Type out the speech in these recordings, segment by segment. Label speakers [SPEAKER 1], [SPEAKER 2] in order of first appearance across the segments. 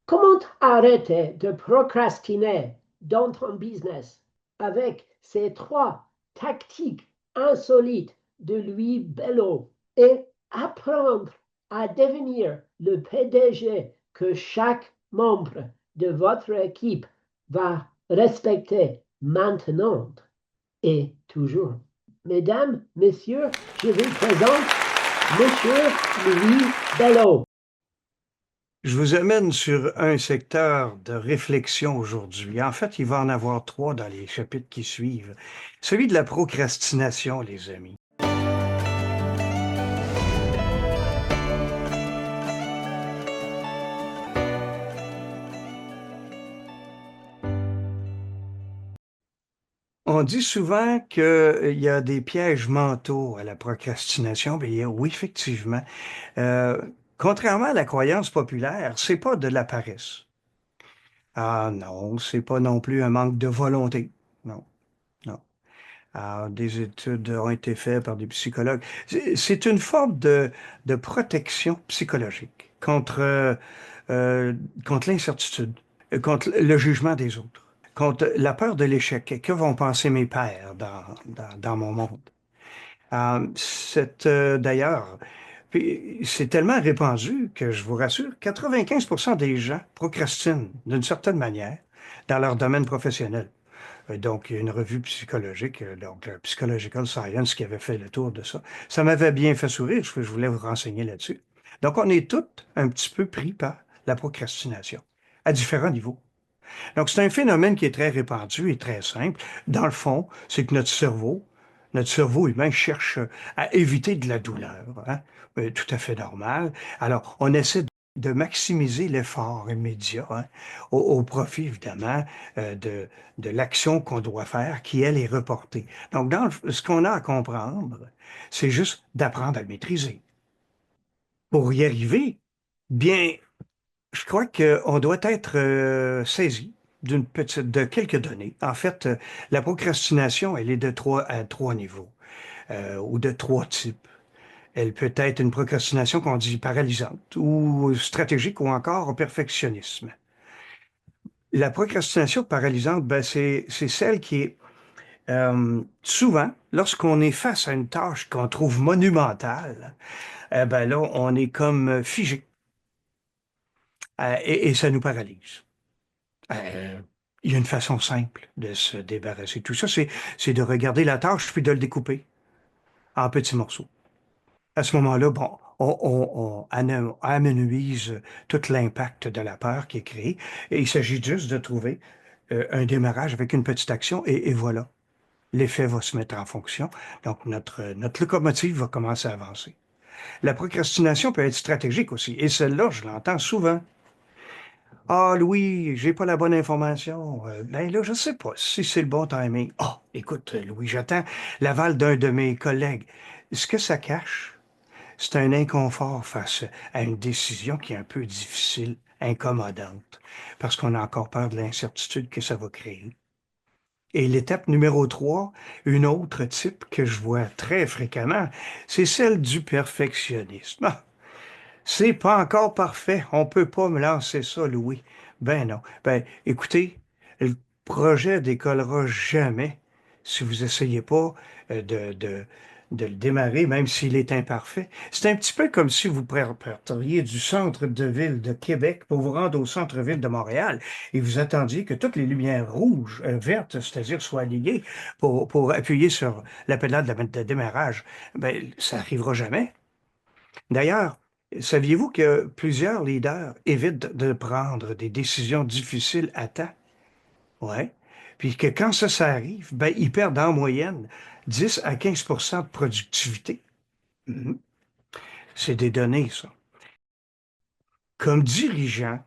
[SPEAKER 1] Comment arrêter de procrastiner dans ton business avec ces trois tactiques insolites de Louis Bello et apprendre à devenir le PDG que chaque membre de votre équipe va respecter maintenant et toujours. Mesdames, messieurs, je vous présente Monsieur Louis Bello.
[SPEAKER 2] Je vous amène sur un secteur de réflexion aujourd'hui. En fait, il va en avoir trois dans les chapitres qui suivent. Celui de la procrastination, les amis. On dit souvent qu'il y a des pièges mentaux à la procrastination. Bien, oui, effectivement. Euh, Contrairement à la croyance populaire, c'est pas de la paresse. Ah non, c'est pas non plus un manque de volonté. Non, non. Des études ont été faites par des psychologues. C'est une forme de protection psychologique euh, contre l'incertitude, contre le jugement des autres, contre la peur de l'échec. Que vont penser mes pairs dans mon monde? D'ailleurs, puis c'est tellement répandu que je vous rassure, 95% des gens procrastinent d'une certaine manière dans leur domaine professionnel. Donc, il y a une revue psychologique, donc le Psychological Science, qui avait fait le tour de ça. Ça m'avait bien fait sourire, je voulais vous renseigner là-dessus. Donc, on est tous un petit peu pris par la procrastination, à différents niveaux. Donc, c'est un phénomène qui est très répandu et très simple. Dans le fond, c'est que notre cerveau humain cherche à éviter de la douleur, hein. Tout à fait normal. Alors, on essaie de maximiser l'effort immédiat, hein, au profit, évidemment, de l'action qu'on doit faire, qui, elle, est reportée. Donc, ce qu'on a à comprendre, c'est juste d'apprendre à le maîtriser. Pour y arriver, bien, je crois qu'on doit être saisi de quelques données. En fait, la procrastination, elle est de à trois niveaux, ou de trois types. Elle peut être une procrastination qu'on dit paralysante, ou stratégique, ou encore au perfectionnisme. La procrastination paralysante, ben, c'est celle qui est souvent, lorsqu'on est face à une tâche qu'on trouve monumentale, ben là, on est comme figé, et ça nous paralyse. Euh, il y a une façon simple de se débarrasser de tout ça, c'est de regarder la tâche puis de le découper en petits morceaux. À ce moment-là, bon, on amenuise tout l'impact de la peur qui est créé et il s'agit juste de trouver un démarrage avec une petite action et voilà, l'effet va se mettre en fonction. Donc, notre locomotive va commencer à avancer. La procrastination peut être stratégique aussi et celle-là, je l'entends souvent. Ah, Louis, j'ai pas la bonne information. Ben là, je sais pas si c'est le bon timing. Ah, écoute, Louis, j'attends l'aval d'un de mes collègues. Ce que ça cache, c'est un inconfort face à une décision qui est un peu difficile, incommodante, parce qu'on a encore peur de l'incertitude que ça va créer. Et l'étape numéro 3, une autre type que je vois très fréquemment, c'est celle du perfectionnisme. Ah, c'est pas encore parfait. On peut pas me lancer ça, Louis. Ben non. Ben, écoutez, le projet décollera jamais si vous essayez pas euh, de, de, de le démarrer, même s'il est imparfait. C'est un petit peu comme si vous parteriez du centre de ville de Québec pour vous rendre au centre-ville de Montréal et vous attendiez que toutes les lumières rouges, vertes, c'est-à-dire soient alignées pour appuyer sur la pédale de démarrage. Ben, ça arrivera jamais. D'ailleurs, saviez-vous que plusieurs leaders évitent de prendre des décisions difficiles à temps? Ouais. Puis que quand ça arrive, ben, ils perdent en moyenne 10 à 15 de productivité. Mhm. C'est des données, ça. Comme dirigeant,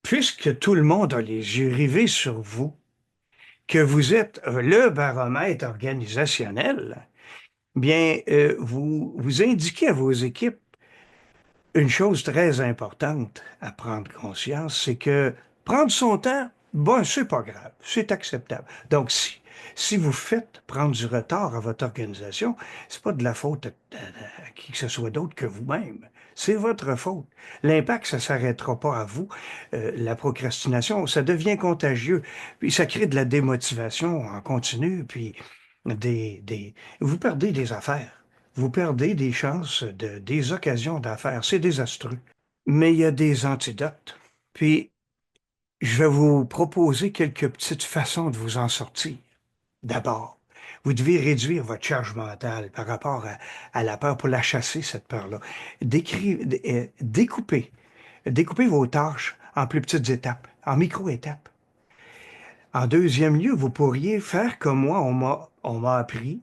[SPEAKER 2] puisque tout le monde a les yeux rivés sur vous, que vous êtes le baromètre organisationnel, bien, vous indiquez à vos équipes une chose très importante à prendre conscience, c'est que prendre son temps, bon, c'est pas grave, c'est acceptable. Donc, si vous faites prendre du retard à votre organisation, c'est pas de la faute à qui que ce soit d'autre que vous-même. C'est votre faute. L'impact, ça ne s'arrêtera pas à vous. La procrastination, ça devient contagieux. Puis ça crée de la démotivation en continu. Puis vous perdez des affaires. Vous perdez des chances, des occasions d'affaires. C'est désastreux. Mais il y a des antidotes. Puis je vais vous proposer quelques petites façons de vous en sortir. D'abord, vous devez réduire votre charge mentale par rapport à la peur pour la chasser, cette peur-là. Découpez, découpez vos tâches en plus petites étapes, en micro-étapes. En deuxième lieu, vous pourriez faire comme moi, on m'a appris.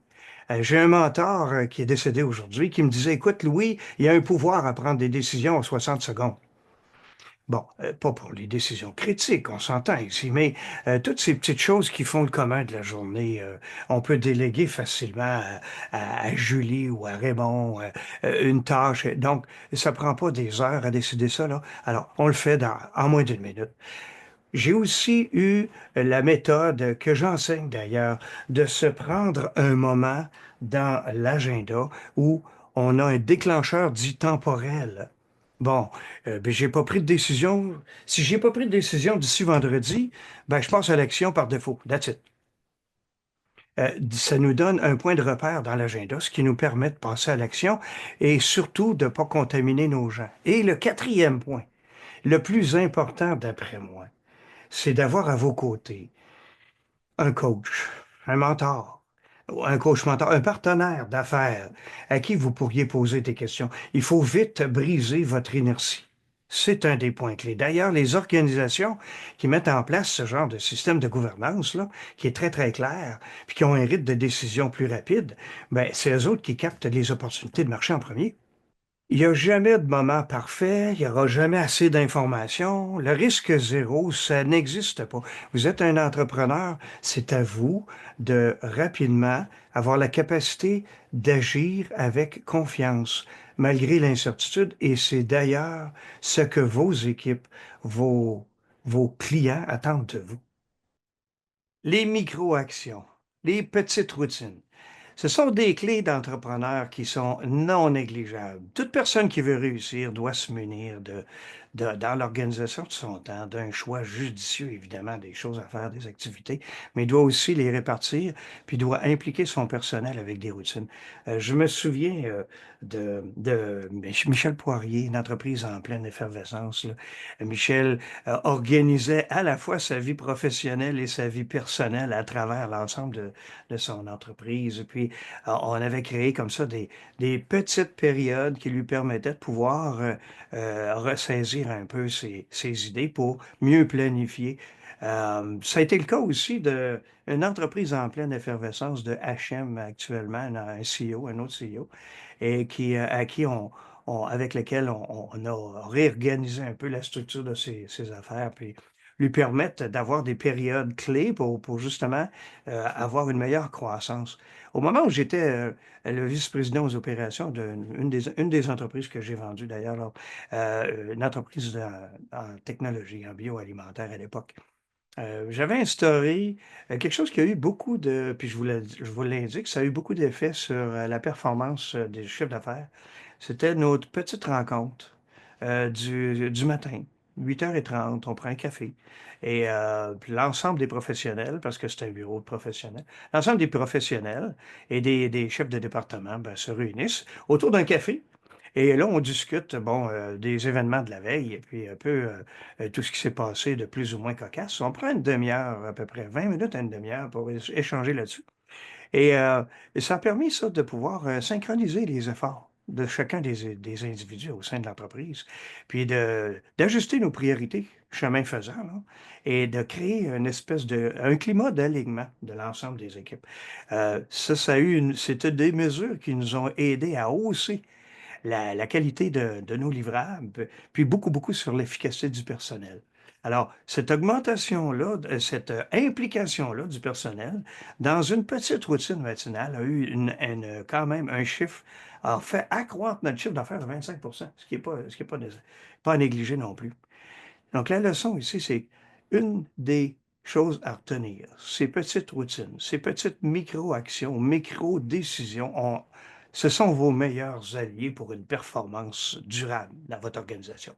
[SPEAKER 2] J'ai un mentor qui est décédé aujourd'hui qui me disait, écoute, Louis, il y a un pouvoir à prendre des décisions en 60 secondes. Bon, pas pour les décisions critiques, on s'entend ici, mais toutes ces petites choses qui font le commun de la journée, on peut déléguer facilement à Julie ou à Raymond une tâche. Donc, ça prend pas des heures à décider ça, là. Alors, on le fait en moins d'une minute. J'ai aussi eu la méthode que j'enseigne d'ailleurs de se prendre un moment dans l'agenda où on a un déclencheur dit temporel. Bon, ben, j'ai pas pris de décision. Si j'ai pas pris de décision d'ici vendredi, ben, je passe à l'action par défaut. That's it. Ça nous donne un point de repère dans l'agenda, ce qui nous permet de passer à l'action et surtout de ne pas contaminer nos gens. Et le quatrième point, le plus important d'après moi, c'est d'avoir à vos côtés un coach, un mentor, ou un coach mentor, un partenaire d'affaires à qui vous pourriez poser des questions. Il faut vite briser votre inertie. C'est un des points clés. D'ailleurs, les organisations qui mettent en place ce genre de système de gouvernance, là, qui est très, très clair, puis qui ont un rythme de décision plus rapide, ben, c'est eux autres qui captent les opportunités de marché en premier. Il n'y a jamais de moment parfait, il n'y aura jamais assez d'informations. Le risque zéro, ça n'existe pas. Vous êtes un entrepreneur, c'est à vous de rapidement avoir la capacité d'agir avec confiance, malgré l'incertitude. Et c'est d'ailleurs ce que vos équipes, vos clients attendent de vous. Les micro-actions, les petites routines. Ce sont des clés d'entrepreneurs qui sont non négligeables. Toute personne qui veut réussir doit se munir dans l'organisation de son temps, d'un choix judicieux, évidemment, des choses à faire, des activités, mais doit aussi les répartir, puis doit impliquer son personnel avec des routines. Je me souviens de Michel Poirier, une entreprise en pleine effervescence, là. Michel organisait à la fois sa vie professionnelle et sa vie personnelle à travers l'ensemble de son entreprise. Puis, on avait créé comme ça des petites périodes qui lui permettaient de pouvoir ressaisir un peu ses idées pour mieux planifier. Ça a été le cas aussi d'une entreprise en pleine effervescence de H&M actuellement, un CEO, un autre CEO, et à qui avec lequel on a réorganisé un peu la structure de ses affaires, puis lui permettre d'avoir des périodes clés pour justement avoir une meilleure croissance. Au moment où j'étais le vice-président aux opérations une des entreprises que j'ai vendues d'ailleurs, là, une entreprise en technologie, en bioalimentaire à l'époque, j'avais instauré quelque chose qui a eu beaucoup puis je vous l'indique, ça a eu beaucoup d'effet sur la performance des chiffres d'affaires. C'était notre petite rencontre du matin, 8h30, on prend un café. Et puis l'ensemble des professionnels, parce que c'est un bureau de professionnels, l'ensemble des professionnels et des chefs de département ben, se réunissent autour d'un café. Et là, on discute bon, des événements de la veille et puis un peu tout ce qui s'est passé de plus ou moins cocasse. On prend une demi-heure, à peu près 20 minutes à une demi-heure pour échanger là-dessus. Et ça a permis ça de pouvoir synchroniser les efforts de chacun des individus au sein de l'entreprise, puis d'ajuster nos priorités, chemin faisant, là, et de créer une espèce un climat d'alignement de l'ensemble des équipes. C'était des mesures qui nous ont aidés à hausser la qualité de nos livrables, puis beaucoup, beaucoup sur l'efficacité du personnel. Alors, cette augmentation-là, cette implication-là du personnel dans une petite routine matinale a eu quand même un chiffre, a fait accroître notre chiffre d'affaires de 25 ce qui n'est pas à négliger non plus. Donc, la leçon ici, c'est une des choses à retenir. Ces petites routines, ces petites micro-actions, micro-décisions, Ce sont vos meilleurs alliés pour une performance durable dans votre organisation.